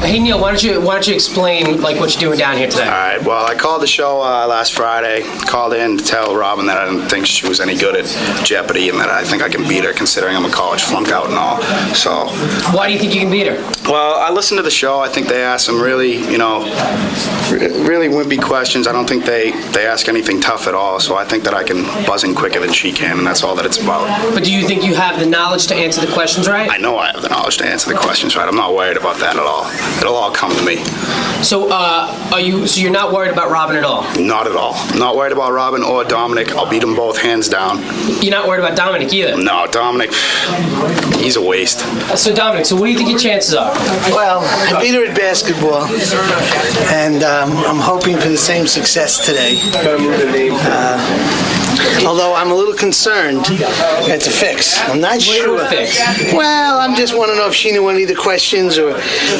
Hey Neil, why don't you explain like what you're doing down here today? All right. Well, I called the show last Friday. Called in to tell Robin that I didn't think she was any good at Jeopardy, and that I think I can beat her, considering I'm a college flunk out and all. So. Why do you think you can beat her? Well, I listened to the show. I think they asked some really, really wimpy questions. I don't think they ask anything tough at all. So I think that I can buzz in quicker than she can, and that's all that it's about. But do you think you have the knowledge to answer the questions right? I know I have the knowledge to answer the questions right. I'm not worried about that at all. It'll all come to me. So, So you're not worried about Robin at all? Not at all. I'm not worried about Robin or Dominic. I'll beat them both hands down. You're not worried about Dominic either? No, Dominic, he's a waste. So Dominic, so what do you think your chances are? Well, I beat her at basketball, and I'm hoping for the same success today. Although I'm a little concerned, it's a fix. I'm not sure. Well, I just want to know if she knew any of the questions or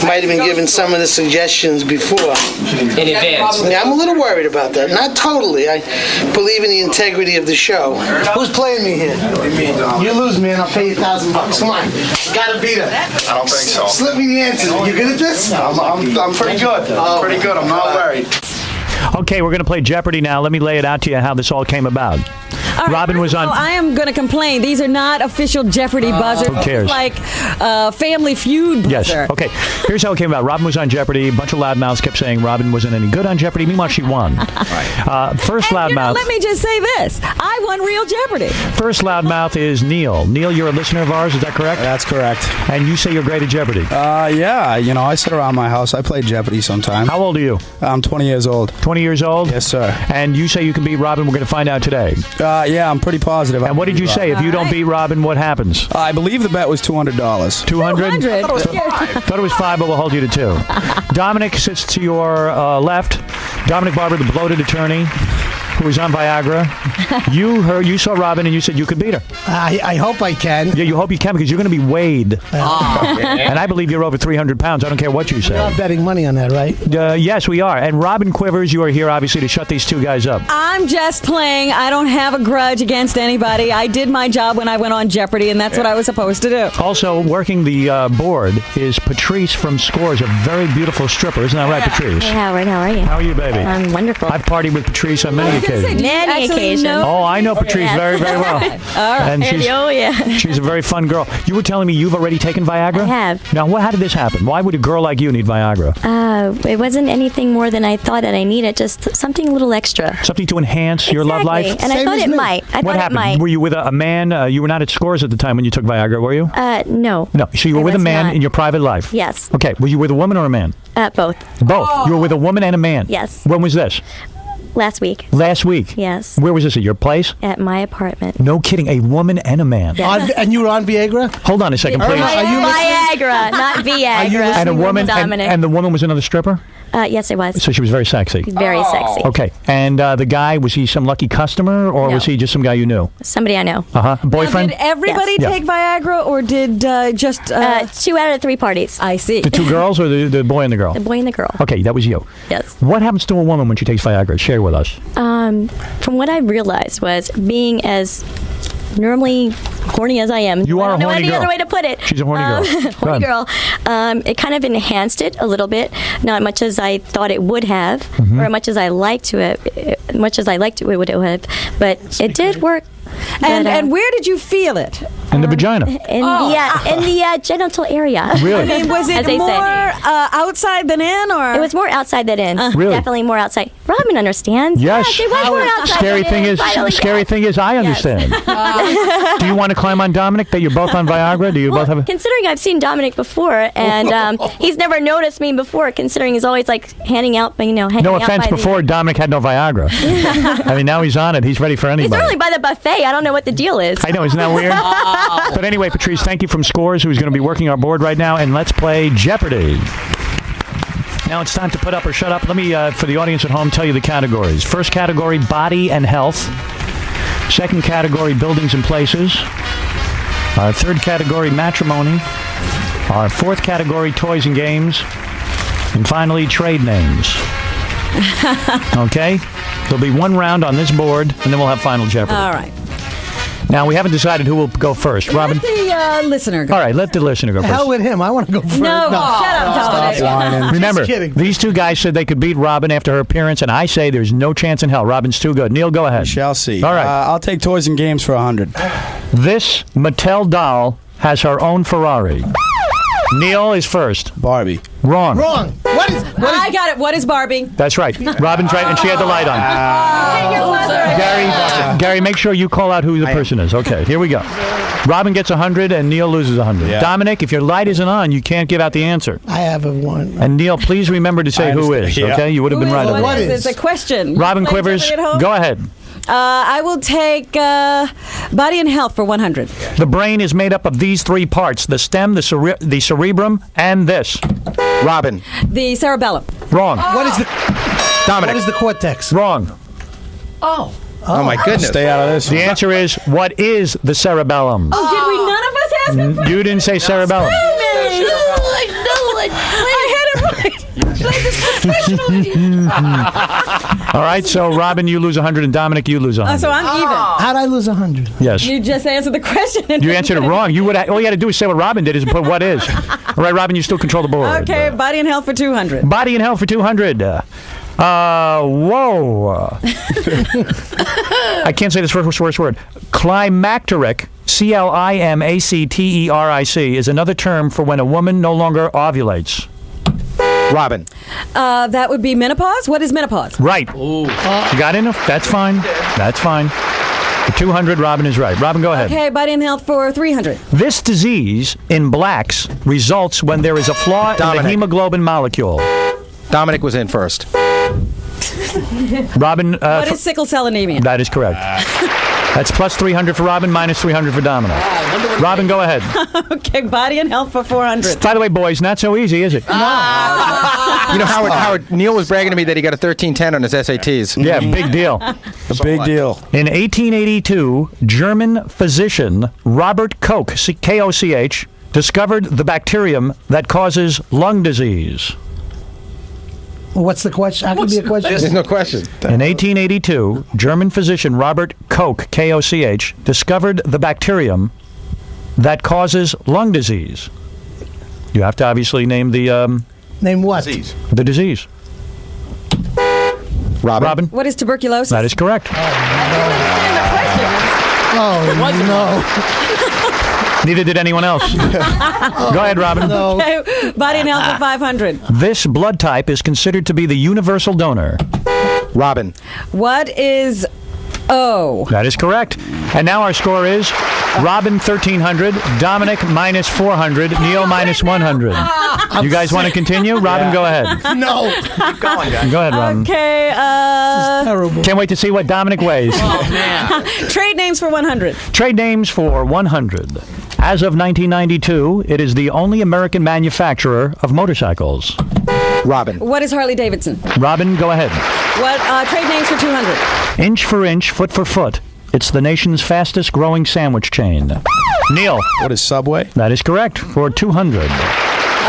might have been given some of the suggestions before. In advance? Yeah, I'm a little worried about that. Not totally. I believe in the integrity of the show. Who's playing me here? You lose, man. I'll pay you $1,000. Come on. Gotta beat her. I don't think so. Slip me the answers. You good at this? I'm pretty good. Pretty good. I'm not worried. Okay, we're going to play Jeopardy now. Let me lay it out to you how this all came about. All right, Robin was on. I am going to complain. These are not official Jeopardy buzzers. Who cares? It's like Family Feud buzzer. Yes. Okay. Here's how it came about. Robin was on Jeopardy. A bunch of loudmouths kept saying Robin wasn't any good on Jeopardy. Meanwhile, she won. First loudmouth. Let me just say this. I won real Jeopardy. First loudmouth is Neil. Neil, you're a listener of ours. Is that correct? That's correct. And you say you're great at Jeopardy. Yeah. I sit around my house. I play Jeopardy sometimes. How old are you? I'm 20 years old. 20 years old? Yes, sir. And you say you can beat Robin. We're going to find out today. Yeah, I'm pretty positive. And what did you say? If you don't beat Robin, what happens? I believe the bet was $200. 200? Thought it was 5, but we'll hold you to 2. Dominic sits to your left. Dominic Barber, the bloated attorney who is on Viagra. You saw Robin and you said you could beat her. I hope I can. Yeah, you hope you can because you're going to be weighed. And I believe you're over 300 pounds. I don't care what you say. We're all betting money on that, right? Yes, we are. And Robin Quivers, you are here obviously to shut these two guys up. I'm just playing. I don't have a grudge against anybody. I did my job when I went on Jeopardy, and that's what I was supposed to do. Also, working the board is Patrice from Scores, a very beautiful stripper. Isn't that right, Patrice? Hey, Howard, how are you? How are you, baby? I'm wonderful. I've partied with Patrice on many occasions. Many occasions. Oh, I know Patrice very, very well. All right. And she's a very fun girl. You were telling me you've already taken Viagra? I have. Now, how did this happen? Why would a girl like you need Viagra? It wasn't anything more than I thought that I needed, just something a little extra. Something to enhance your love life? And I thought it might. What happened? Were you with a man? You were not at Scores at the time when you took Viagra, were you? No. No. So you were with a man in your private life? Yes. Okay. Were you with a woman or a man? Both. Both. You were with a woman and a man? Yes. When was this? Last week. Last week? Yes. Where was this, at your place? At my apartment. No kidding, a woman and a man. Yes. And you were on Viagra? Hold on a second, please. Viagra, not Viagra. And a woman, Dominic. and the woman was another stripper? Yes, it was. So she was very sexy. Very sexy. Okay, and the guy, was he some lucky customer, or was he just some guy you knew? Somebody I know. Boyfriend? Now, did everybody Yes. take Viagra, or did just... 2 out of 3 parties. I see. The 2 girls, or the boy and the girl? The boy and the girl. Okay, that was you. Yes. What happens to a woman when she takes Viagra? Share with us. From what I realized was being as normally horny as I am. You are a horny girl. I don't know any other way to put it. She's a horny girl. Horny girl. It kind of enhanced it a little bit, not much as I thought it would have, or much as I liked it would have, but it did work. And where did you feel it? In the vagina. In the genital area. Really? I mean, was it more outside than in, or? It was more outside than in. Really? Definitely more outside. Robin understands. Yes. It was more outside Scary than thing in. is, Finally, scary thing is, I understand. Do you want to climb on Dominic? That you're both on Viagra? Do you both have? Considering I've seen Dominic before, and he's never noticed me before. Considering he's always like handing out, hanging out. No offense. Before Dominic had no Viagra. I mean, now he's on it. He's ready for anybody. He's normally by the buffet. I don't know what the deal is. I know, isn't that weird? But anyway, Patrice, thank you from Scores, who's going to be working our board right now, and let's play Jeopardy. Now it's time to put up or shut up. Let me, for the audience at home, tell you the categories. First category, body and health. Second category, buildings and places. Third category, matrimony. Fourth category, toys and games. And finally, trade names. Okay? There'll be one round on this board, and then we'll have Final Jeopardy. All right. Now, we haven't decided who will go first. Robin? Let the listener go. All right, let the listener go The hell first. with him. I want to go first. No, shut up, Dominic. Remember, kidding. these two guys said they could beat Robin after her appearance, and I say there's no chance in hell. Robin's too good. Neil, go ahead. Shall see. All right. I'll take toys and games for 100. This Mattel doll has her own Ferrari. Neil is first. Barbie. Wrong. Wrong. What is I got it. What is Barbie? That's right. Robin's right, and she had the light on. Gary, make sure you call out who the person is. Okay, here we go. Robin gets 100, and Neil loses 100. Yeah. Dominic, if your light isn't on, you can't give out the answer. I have a one. And Neil, please remember to say I who understand. is, Yeah. okay? You would have been right on What that. is? It's a question. Robin You play Quivers, Jeopardy at home? go ahead. I will take Body and Health for 100. The brain is made up of these three parts: the stem, the cerebrum, and this. Robin. The cerebellum. Wrong. What is the Dominic. What is the cortex? Wrong. Oh my goodness. Stay out of this. The answer is, what is the cerebellum? Oh, did we none of us ask that question? You didn't say cerebellum. I had it right. All right, so Robin, you lose 100, and Dominic, you lose 100. So I'm even. How'd I lose 100? Yes. You just answered the question. You answered it wrong. All you had to do is say what Robin did is put what is. All right, Robin, you still control the board. Okay, Body and Health for 200. Body and Health for 200. Whoa. I can't say this first word. Climacteric, Climacteric, is another term for when a woman no longer ovulates. Robin. That would be menopause. What is menopause? Right. You got enough? That's fine. That's fine. For 200, Robin is right. Robin, go ahead. Okay, Body and Health for 300. This disease in blacks results when there is a flaw in Dominic. the hemoglobin molecule. Dominic was in first. Robin. What is sickle cell anemia? That is correct. That's plus 300 for Robin, minus 300 for Dominic. Robin, go ahead. Okay, Body and Health for 400. By the way, boys, not so easy, is it? You know, Howard, Neil was bragging to me that he got a 1310 on his SATs. Yeah, big deal. A big deal. In 1882, German physician Robert Koch, K-O-C-H, discovered the bacterium that causes lung disease. What's the question? How could be a question? There's no question. In 1882, German physician Robert Koch, K-O-C-H, discovered the bacterium that causes lung disease. You have to obviously name the Name what? the disease. Robin? What is tuberculosis? That is correct. Oh, no. Neither did anyone else. Go ahead, Robin. No. Okay, Body and Health for 500. This blood type is considered to be the universal donor. Robin. What is O? That is correct. And now our score is Robin 1,300, Dominic minus 400, Neil minus 100. You guys want to continue? Robin, go ahead. No. Go ahead, Robin. Okay, Terrible. Can't wait to see what Dominic weighs. trade names for 100. Trade names for 100. As of 1992, it is the only American manufacturer of motorcycles. Robin. What is Harley Davidson? Robin, go ahead. What trade names for 200? Inch for inch, foot for foot. It's the nation's fastest growing sandwich chain. Neil. What is Subway? That is correct, for 200.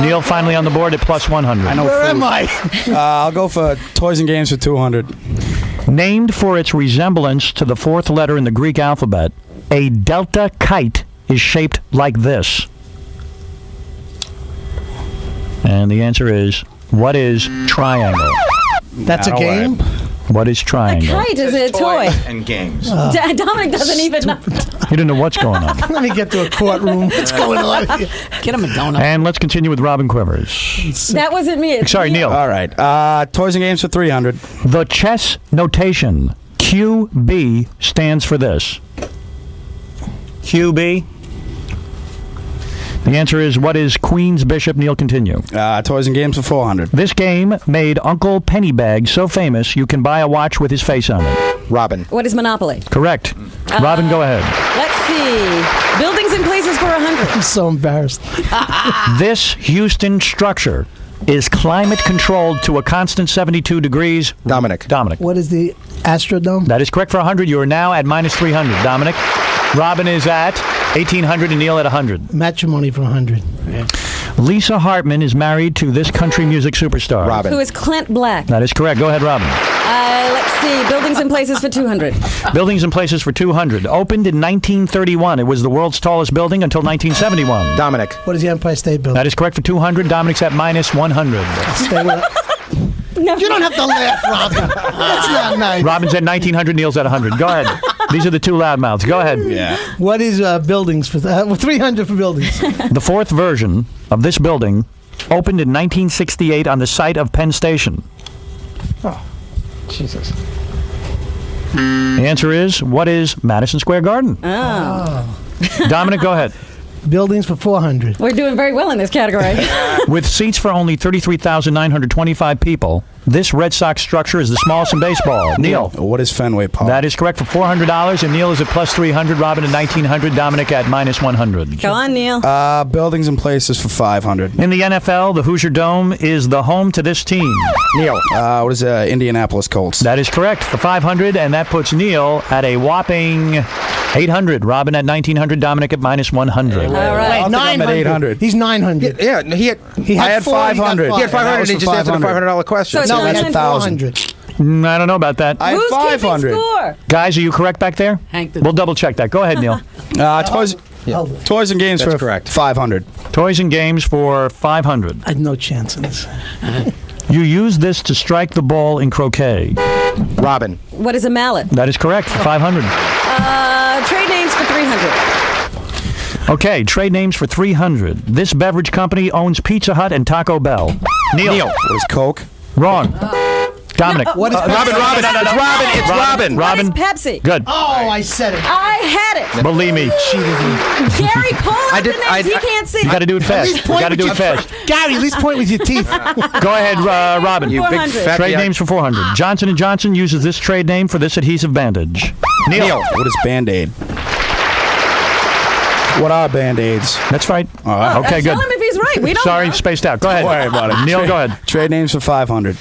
Neil finally on the board at plus 100. I know Where food. am I? I'll go for toys and games for 200. Named for its resemblance to the fourth letter in the Greek alphabet, a delta kite is shaped like this. And the answer is, what is triangle? That's a game? What is triangle? Kite is a toy. And games. Dominic doesn't even know. You don't know what's going on. Let me get to a courtroom. What's going on here? Get him a donut. And let's continue with Robin Quivers. That wasn't me. It's Sorry, Neil. All right. Toys and games for 300. The chess notation, QB, stands for this. QB? The answer is, what is Queen's Bishop? Neil, continue. Toys and games for 400. This game made Uncle Pennybag so famous you can buy a watch with his face on it. Robin. What is Monopoly? Correct. Robin, go ahead. Let's see. Buildings and places for 100. I'm so embarrassed. This Houston structure is climate controlled to a constant 72 degrees. Dominic. Dominic. What is the Astrodome? That is correct for 100. You are now at minus 300. Dominic. Robin is at 1,800 and Neil at 100. Matrimony for 100. Lisa Hartman is married to this country music superstar. Robin. Who is Clint Black? That is correct. Go ahead, Robin. Let's see. Buildings and places for 200. Buildings and places for 200. Opened in 1931. It was the world's tallest building until 1971. Dominic. What is the Empire State Building? That is correct for 200. Dominic's at minus 100. No. You don't have to laugh, Robin. That's not nice. Robin's at 1900. Neil's at 100. Go ahead. These are the two loudmouths. Go ahead. Yeah. What is buildings for 300 for buildings? The fourth version of this building opened in 1968 on the site of Penn Station. Jesus. The answer is, what is Madison Square Garden? Oh. Dominic, go ahead. Buildings for 400. We're doing very well in this category. With seats for only 33,925 people, this Red Sox structure is the smallest in baseball. Neil. What is Fenway Park? That is correct for $400, and Neil is at plus 300, Robin at 1900, Dominic at minus 100. Go on, Neil. Buildings and places for 500. In the NFL, the Hoosier Dome is the home to this team. Neil. What is Indianapolis Colts? That is correct for 500, and that puts Neil at a whopping 800. Robin at 1900, Dominic at minus 100. All right. I'm at 800. He's 900. Yeah, he had I had 500. he had 500 and he just answered a $500 question. So No, Nine that's and 1,000. I don't know about that. I had Who's 500. keeping score? Guys, are you correct back there? We'll double check that. Go ahead, Neil. Toys and games That's for correct. 500. Toys and games for 500. I had no chance in this. You use this to strike the ball in croquet. Robin. What is a mallet? That is correct for 500. Trade names for 300. Okay, trade names for 300. This beverage company owns Pizza Hut and Taco Bell. Neil. What is Coke? Wrong. Dominic. What is Robin. It's Robin. It's Robin. Robin. What is Pepsi? Good. Oh, I said it. I had it. Believe me. Gary, pull up the names. He can't see. You got to do it fast. You got to do it fast. Gary, at least point with your teeth. Go ahead, Robin. You big 400. fat Trade yuck. names for 400. Johnson & Johnson uses this trade name for this adhesive bandage. Neil. What is Band-Aid? What are Band-Aids? That's right. All right. Okay, good. Tell him if he's right. We don't Sorry, know. spaced out. Go ahead. Don't worry about it. Neil, go ahead. Trade names for 500.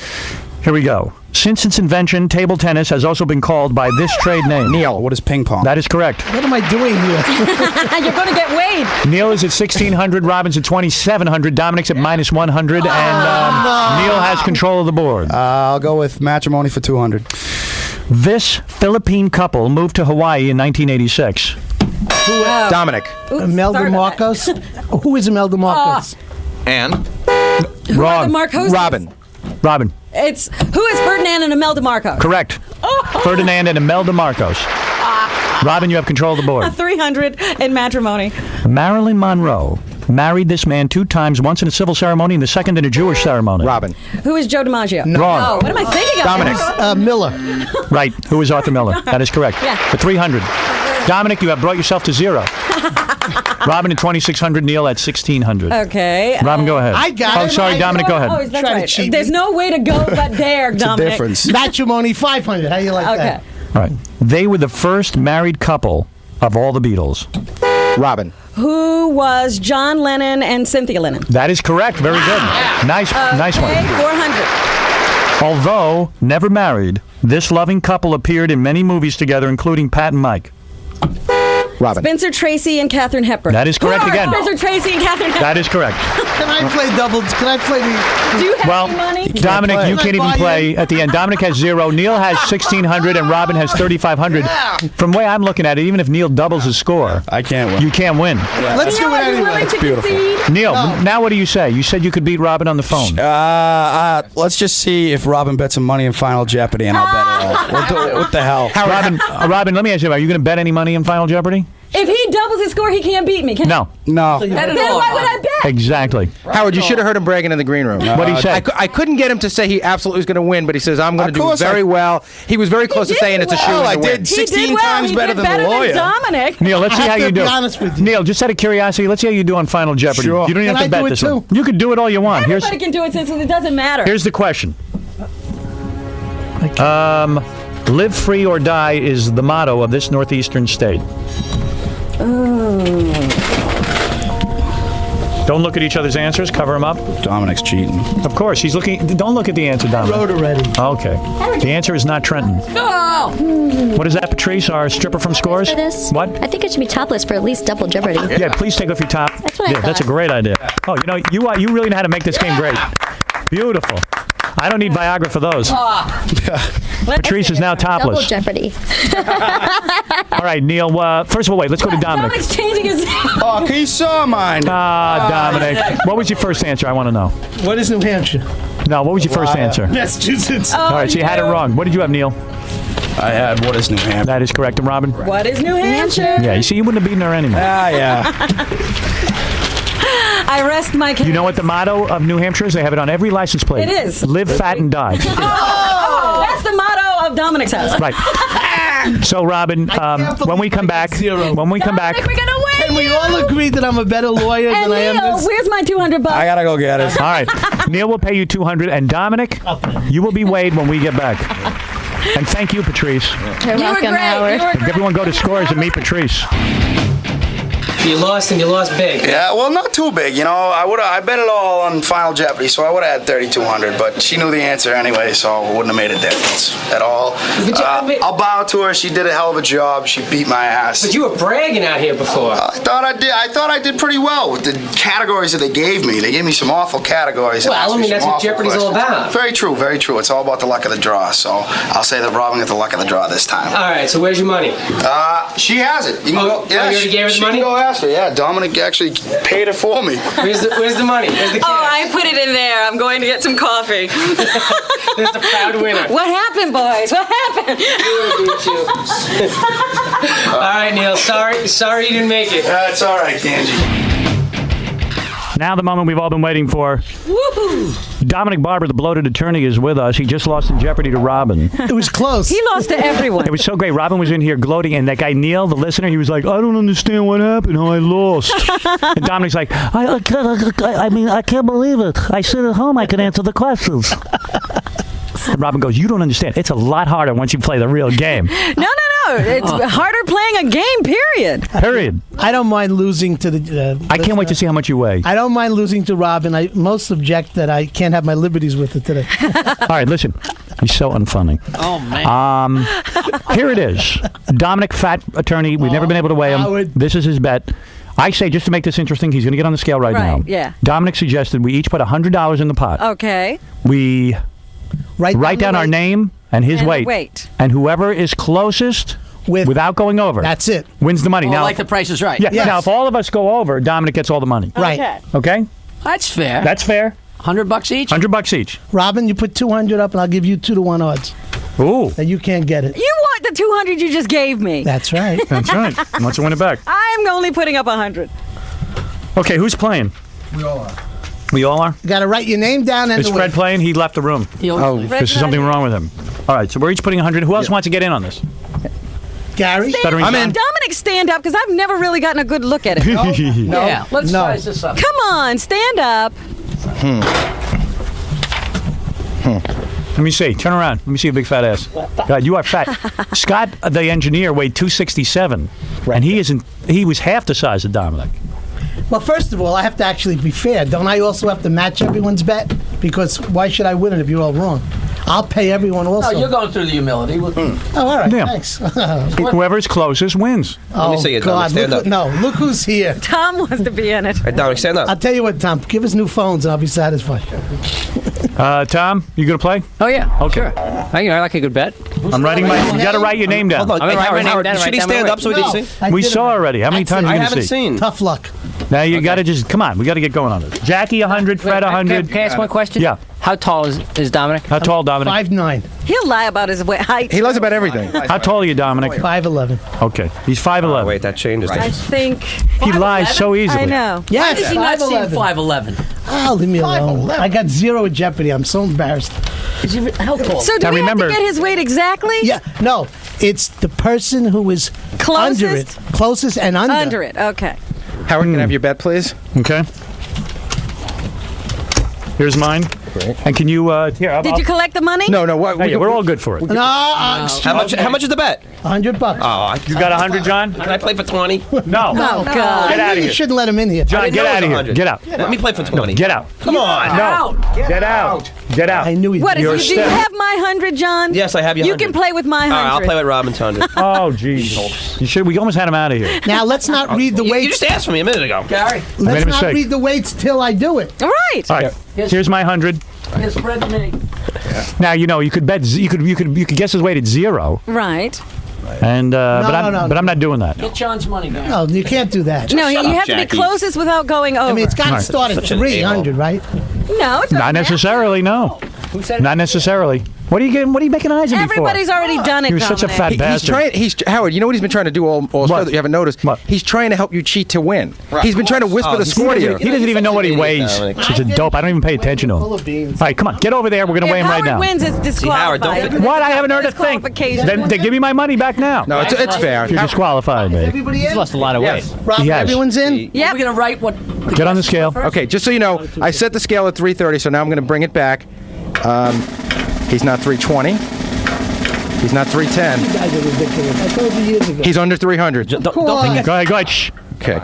Here we go. Since its invention, table tennis has also been called by this trade name. Neil. What is ping pong? That is correct. What am I doing here? You're going to get weighed. Neil is at 1,600, Robin's at 2,700, Dominic's at minus 100, and Neil has control of the board. I'll go with matrimony for 200. This Philippine couple moved to Hawaii in 1986. Dominic. Imelda Start- Marcos? Who is Imelda Marcos? And Wrong. The Marcos. Robin. It's who is Ferdinand and Imelda Marcos? Correct. Ferdinand and Imelda Marcos. Robin, you have control of the board. 300 in matrimony. Marilyn Monroe married this man 2 times, once in a civil ceremony and the second in a Jewish ceremony. Robin. Who is Joe DiMaggio? Wrong. Oh, what am I thinking of? Dominic. Miller. Right. Who is Arthur Miller? That is correct. Yeah. For 300. Dominic, you have brought yourself to 0. Robin at 2,600, Neil at 1,600. Okay. Robin, go ahead. I got Oh, it. sorry, Dominic, go Oh, ahead. that's Try to right. cheat There's me. no way to go but there, Dominic. Difference. Matrimony 500. How you like Okay. that? All right. They were the first married couple of all the Beatles. Robin. Who was John Lennon and Cynthia Lennon? That is correct. Very good. Nice one. Okay, 400. Although never married, this loving couple appeared in many movies together, including Pat and Mike. Robin. Spencer Tracy and Katharine Hepburn. That is correct Who are again. Spencer Tracy and Katharine Hepburn. That is correct. Can I play doubles? Can I play the... Do you have Well, any money? Dominic, play. you can't Can I even buy play at the end. Dominic has 0. Neil has 1,600, and Robin has 3,500. From the way I'm looking at it, even if Neil doubles his score, I can't win. you can't win. Let's do Neil, it are you anyway. willing to beautiful. concede? Neil, now what do you say? You said you could beat Robin on the phone. Let's just see if Robin bets some money in Final Jeopardy, and I'll bet it all. What the hell? Robin, let me ask you, are you going to bet any money in Final Jeopardy? If he doubles his score, he can't beat me. Can No. No. Then why would I bet? Exactly. Howard, you should have heard him bragging in the green room. What'd he say? I couldn't get him to say he absolutely was going to win, but he says, I'm going to Of do course very well. He was very close to did saying it's a well. shoe Well, I to win. did. He 16 did well. times He better did than the lawyer. Than Dominic. Neil, let's see I how have you to do. be honest with you. Neil, just out of curiosity, let's see how you do on Final Jeopardy. Sure. You don't even Can have to I bet do it this too? one. You could do it all you want. Everybody can do it since it doesn't matter. Here's the question. Live free or die is the motto of this northeastern state. Don't look at each other's answers. Cover them up. Dominic's cheating. Of course, he's looking. Don't look at the answer, Dominic. Wrote already. Okay. The answer is not Trenton. What is that, Patrice? Our stripper from Scores? For this? What? I think it should be topless for at least double Jeopardy. Yeah, please take off your top. That's what I That's a thought. great idea. Oh, you really know how to make this game great. Beautiful. I don't need Viagra for those. Patrice is now Double topless. Jeopardy. All right, Neil. First of all, wait. Let's go to Dominic. Dominic's changing his. Oh, he saw mine. Dominic. What was your first answer? I want to know. What is New Hampshire? No, what was your first answer? Massachusetts. All right, so you had it wrong. What did you have, Neil? I had what is New Hampshire? That is correct. And Robin? What is New Hampshire? Yeah, you see, you wouldn't have beaten her anyway. Yeah. I rest my case. You know what the motto of New Hampshire is? They have it on every license plate. It is. Live fat and die. Oh, that's the motto of Dominic's house. Right. So, Robin, when we come back, Dominic, we're gonna win. And we all agreed that I'm a better lawyer And than I am Neil, this. where's my $200? I gotta go get it. All right. Neil will pay you $200, and Dominic, you will be weighed when we get back. And thank you, Patrice. You're You were welcome, great. Howard. You were Everyone go to Scores and meet Patrice. You lost and you lost big. Yeah, well, not too big. I bet it all on Final Jeopardy, so I would have had 3,200. But she knew the answer anyway, so it wouldn't have made a difference at all. I'll bow to her. She did a hell of a job. She beat my ass. But you were bragging out here before. I thought I did pretty well with the categories that they gave me. They gave me some awful categories. Well, I mean, that's what Jeopardy's all about. Very true, very true. It's all about the luck of the draw. So I'll say that Robin got the luck of the draw this time. All right, so where's your money? She has it. You can go. you already gave her the she money? can go ask her. Yeah, Dominic actually paid it for me. Where's the money? Where's the cash? Oh, I put it in there. I'm going to get some coffee. There's the proud winner. What happened, boys? What happened? All right, Neil. Sorry you didn't make it. It's all right, Kanji. Now the moment we've all been waiting for. Woohoo! Dominic Barber, the bloated attorney, is with us. He just lost in Jeopardy to Robin. It was close. He lost to everyone. It was so great. Robin was in here gloating, and that guy Neil, the listener, he was like, "I don't understand what happened, how I lost." And Dominic's like, I can't believe it. I sit at home, I can answer the questions. And Robin goes, "You don't understand. It's a lot harder once you play the real game." No. It's harder playing a game, period. Period. I don't mind losing to the. I can't wait to see how much you weigh. I don't mind losing to Robin. I most object that I can't have my liberties with it today. All right, listen. He's so unfunny. Oh, man. Here it is. Dominic, fat attorney. We've never been able to weigh him. Howard. This is his bet. I say, just to make this interesting, he's going to get on the scale right now. Yeah. Dominic suggested we each put $100 in the pot. Okay. We write down our name and his And weight. And whoever is closest, without going over, That's it. wins the money. Oh, now, like The Price is Right. Yeah. Yes. Now, if all of us go over, Dominic gets all the money. Right. Okay? That's fair. That's fair. $100 each? $100 each. Robin, you put 200 up, and I'll give you 2-1 odds. Ooh. And you can't get it. You want the 200 you just gave me. That's right. That's right. Let's win it back. I'm only putting up 100. Okay, who's playing? We all are? You got to write your name down and Is the Fred weight. playing? He left the room. Oh, There's something wrong with him. All right, so we're each putting 100. Who else wants to get in on this? Gary. Stuttering John? Dominic, stand up, because I've never really gotten a good look at it. Yeah, let's No. size this up. Come on, stand up. Let me see. Turn around. Let me see your big fat ass. God, you are fat. Scott, the engineer, weighed 267, and he was half the size of Dominic. Well, first of all, I have to actually be fair. Don't I also have to match everyone's bet? Because why should I win it if you're all wrong? I'll pay everyone also. No, you're going through the humility. Oh, all right. Yeah. Thanks. Whoever is closest wins. Oh, me see it, God. Dominic. Stand Look up. look who's here. Tom wants to be in it. Hey, Dominic, stand up. I'll tell you what, Tom. Give us new phones and I'll be satisfied. Tom, you gonna play? Oh, yeah. Okay. Sure. I like a good bet. I'm writing my. You got to write your name down. Hold on. I'm Hey, gonna write my Howard, name down should right he down my stand way. up so we can see? I We did saw it. already. How many times I are you haven't gonna see? seen. Tough luck. Now you got to just come on. We got to get going on this. Jackie 100, Fred 100. Can I ask one question? Yeah. How tall is Dominic? How tall, Dominic? 5'9", He'll lie about his height. He lies about everything. How tall are you, Dominic? 5'11". Okay, he's 5'11". Oh, wait, that changes. I think. He lies so easily. I know. Yes, Does he not seem 5'11". 5'11"? Oh, leave me alone. I got 0 at Jeopardy. I'm so embarrassed. How tall? So do Now we remember- have to get his weight exactly? Yeah, no. It's the person who is under it. Closest? Closest and under. Under it. Okay. Howard, can I have your bet, please? Okay. Here's mine. Great. And can you? Here. Did you collect the money? No. What? Yeah, we're all good for it. No, How much is the bet? $100. Oh, You got 100, John? Can I play for 20? No. Oh, God. Get out of You here. shouldn't let him in here. John, I didn't get know it out of was here. 100. Get out. Let me play for 20. Get out. Come on. No. Get out. Get out. I knew he What, did. do you step- have my 100, John? Yes, I have your You 100. can play with my 100. All right, I'll play with Robin's 100. Oh, jeez. You should. We almost had him out of here. Now, let's not read the You weights. just asked for me a minute ago. Gary. made Let's a not mistake. read the weights till I do it. All right. All right. Here's my 100. Here's Fred and me. Now you know you could bet you could guess his weight at 0, Right. and but no. I'm not doing that. Get John's money back. No, you can't do that. No, you up, have to be Jackie. closest without going over. I mean, it's got to Right. start at Such an 300, right? no, it doesn't Not necessarily. No. Who said Not necessarily. What are you getting? What are you making eyes at me for? Everybody's already done it, You're such a Dominic. fat He's bastard. trying. Howard. You know what he's been trying to do all show What? that you haven't noticed. What? He's trying to help you cheat to win. He's been trying to whisper the he score to you. He doesn't even know what he weighs. Dominic. Such a dope. I don't even pay attention to him. Full All of beans. right, come on, get over there. We're gonna weigh If him right Howard now. wins, it's Howard, don't disqualified. fit- What? I haven't heard a thing. Disqualification. Then give me my money back now. No, it's fair. You're disqualified, man. Everybody He's in? lost a lot of weight. Robin, Yes. everyone's in? Yep. We're gonna write what. Get on the scale. Okay, just so you know, I set the scale at 330, so now I'm going to bring it back. He's not 320. He's not 310. You guys are ridiculous. I told you years ago. He's under 300. Don't Come on. forget. Go ahead. Shh. Okay.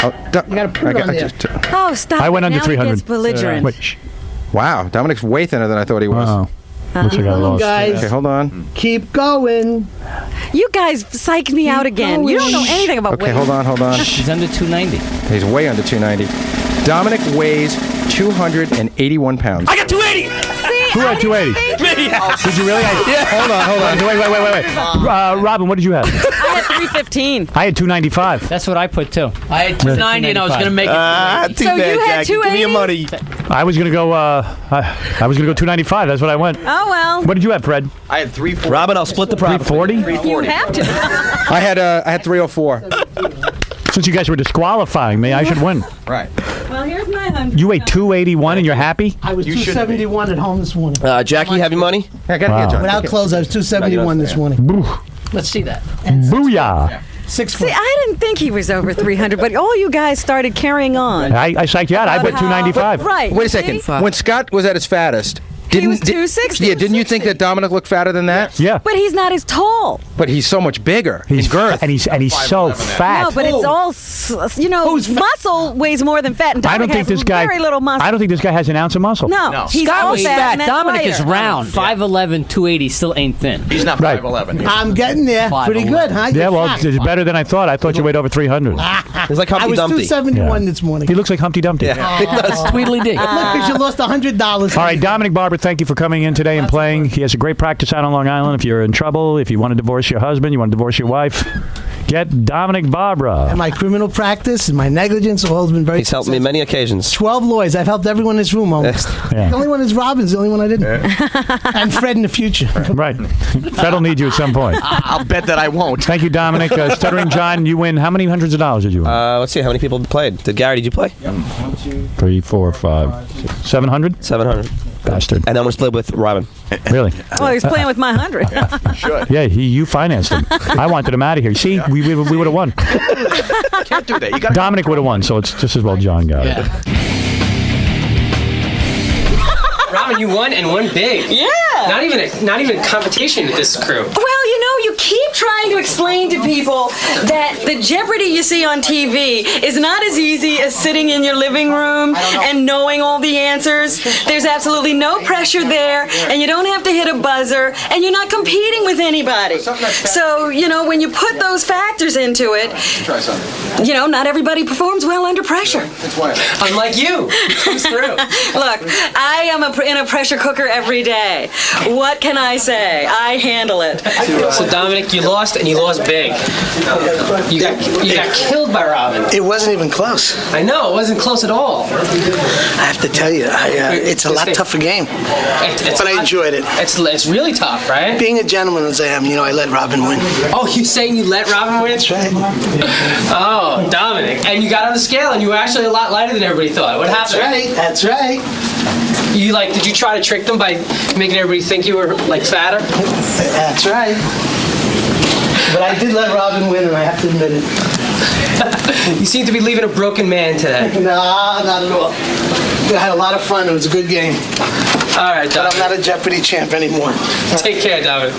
Oh, You gotta put it on there. Oh, stop. I went it. under Now he 300. gets belligerent. Wait. Shh. Wow, Dominic's way thinner than I thought he was. Oh. Looks like I Come on, lost. guys. Okay, hold on. Keep going. You guys psyched me out again. You don't know anything about Okay, weight. hold on. He's under 290. He's way under 290. Dominic weighs 281 pounds. I got 280. Who had 280? Did you really? Hold on. Wait. Robin, what did you have? I had 315. I had 295. That's what I put too. I had 290 and I was going to make it. Too So bad, you had Jackie. Give me your 280? money. I was gonna go. I was gonna go 295. That's what I went. Oh, well. What did you have, Fred? I had 340. Robin, I'll split the profit. 340. You have to. I had 304. Since you guys were disqualifying me, I should win. Right. Well, here's my 100. You weighed 281 and you're happy? I was You shouldn't be. 271 at home this morning. Jackie, have your money? Yeah, get Wow. here, John. Without clothes, I was 271 this morning. Let's see that. Booyah! 6 See, foot. I didn't think he was over 300, but all you guys started carrying on. I psyched you out. I bet About how- 295. Right. Wait a see? second. When Scott was at his fattest, He was 260. Yeah, didn't you think that Dominic looked fatter than that? Yeah. But he's not as tall. But he's so much bigger. He's in girth. and he's so fat. No, but it's all, muscle weighs more than fat, and I don't Dominic think has this guy. very little muscle. I don't think this guy has an ounce of muscle. No, he's Scott all was fat. fat. and that's Dominic is lighter. round. 5'11", 280, still ain't thin. He's not Right. 5'11. I'm getting there. Pretty good, huh? Yeah, You're well, shocked. it's better than I thought. I thought you weighed over 300. It's like I Humpty was Dumpty. 271 Yeah. this morning. He looks like Humpty Dumpty. Yeah, it does. Tweedly dee. Look, because you lost $100. All right, Dominic Barber, thank you for coming in today and playing. He has a great practice out on Long Island. If you're in trouble, if you want to divorce your husband, you want to divorce your wife, get Dominic Barbara. And my criminal practice and my negligence all has been very He's helped me many occasions. 12 lawyers. I've helped everyone in this room almost. Yeah. The only one is Robin's. The only one I didn't. And Fred in the future. Right. Fred will need you at some point. I'll bet that I won't. Thank you, Dominic. Stuttering John, you win. How many hundreds of dollars did you win? Let's see how many people played. Did you play? 3, 4, 5, 6, 700? 700. Bastard. And then we're split with Robin. Really? Oh, he's playing with my 100. Yeah, you financed him. I wanted him out of here. See, we would have won. Can't do that. You got Dominic would have won, so it's just as well John got it. Robin, you won and won big. Yeah. Not even a competition with this crew. Well, you keep trying to explain to people that the Jeopardy you see on TV is not as easy as sitting in your living room and knowing all the answers. There's absolutely no pressure there, and you don't have to hit a buzzer, and you're not competing with anybody. So, when you put those factors into it, not everybody performs well under pressure. Unlike you. It comes through. Look, I am in a pressure cooker every day. What can I say? I handle it. So Dominic, you lost and you lost big. You got killed by Robin. It wasn't even close. I know, it wasn't close at all. I have to tell you, it's a lot tougher game. But I enjoyed it. It's really tough, right? Being a gentleman as I am, I let Robin win. Oh, you saying you let Robin win? That's right. Oh, Dominic. And you got on the scale and you were actually a lot lighter than everybody thought. What happened? That's right. Did you try to trick them by making everybody think you were fatter? That's right. But I did let Robin win, and I have to admit it. You seem to be leaving a broken man today. No, not at all. I had a lot of fun. It was a good game. All right, But I'm Dominic. not a Jeopardy champ anymore. Take care, Dominic.